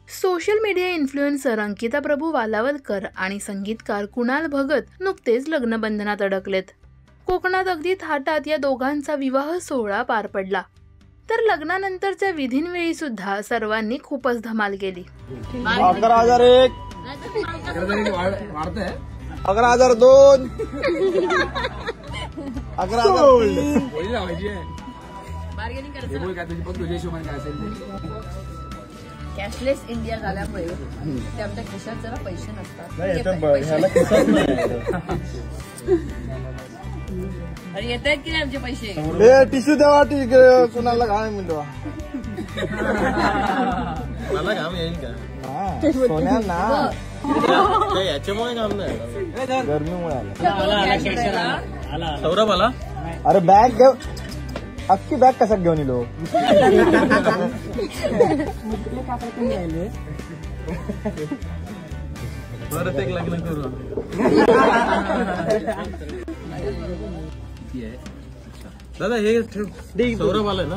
Social media influencer Ankita प्रभू वालावलकर आणि संगीतकार कुणाल भगत नुकतेच लग्नबंधनात अडकलेत। कोकणात अगदी थाटात या दोघांचा विवाह सोहळा पार पडला। तर लग्नानंतरच्या विधींवेळी सुद्धा सर्वांनी खूपच धमाल केली। 11,001 11,002 कॅशलेस इंडिया झाल्यामुळे ते आमच्या खिशात जरा पैसे नसतात। अरे येत आहेत की नाही आमचे पैसे? टिश्यू देवा कुणाला घाम मिळवा मला घाम येईल का? सोन्या ना याच्यामुळे घाम नाही, गरमीमुळे आला। सौरभ आला। अरे बॅग घेऊ, अख्खी बॅग कशात घेऊन येलो? परत एक लग्न करू दादा। हे सौरभ आलाय ना?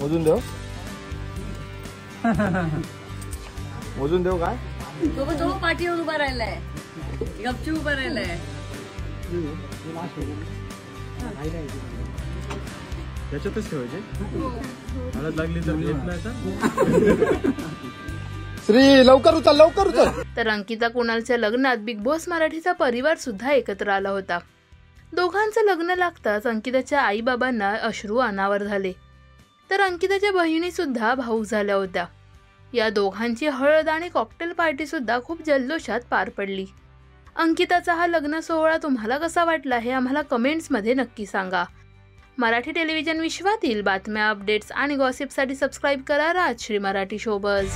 मोजून देऊ, मोजून देऊ काय? तो पाठीवर उभा राहिलाय, गपचूप उभा राहिलाय। त्याच्यातच ठेवायचे, हळद लागली तर येत नाही का? श्री लवकर उचल, लवकर उचल। तर अंकिता कुणालच्या लग्नात बिग बॉस मराठीचा परिवार सुद्धा एकत्र आला होता। दोघांचं लग्न लागताच अंकिताच्या आई बाबांना अश्रू अनावर झाले, तर अंकिताच्या बहिणी सुद्धा भावूक झाल्या होत्या। या दोघांची हळद आणि कॉकटेल पार्टी सुद्धा खूप जल्लोषात पार पडली। अंकिताचा हा लग्न सोहळा तुम्हाला कसा वाटला हे आम्हाला कमेंट्समध्ये नक्की सांगा। मराठी टेलिव्हिजन विश्वातील बातम्या, अपडेट्स आणि गॉसिपसाठी सबस्क्राईब करा राजश्री मराठी शोबज।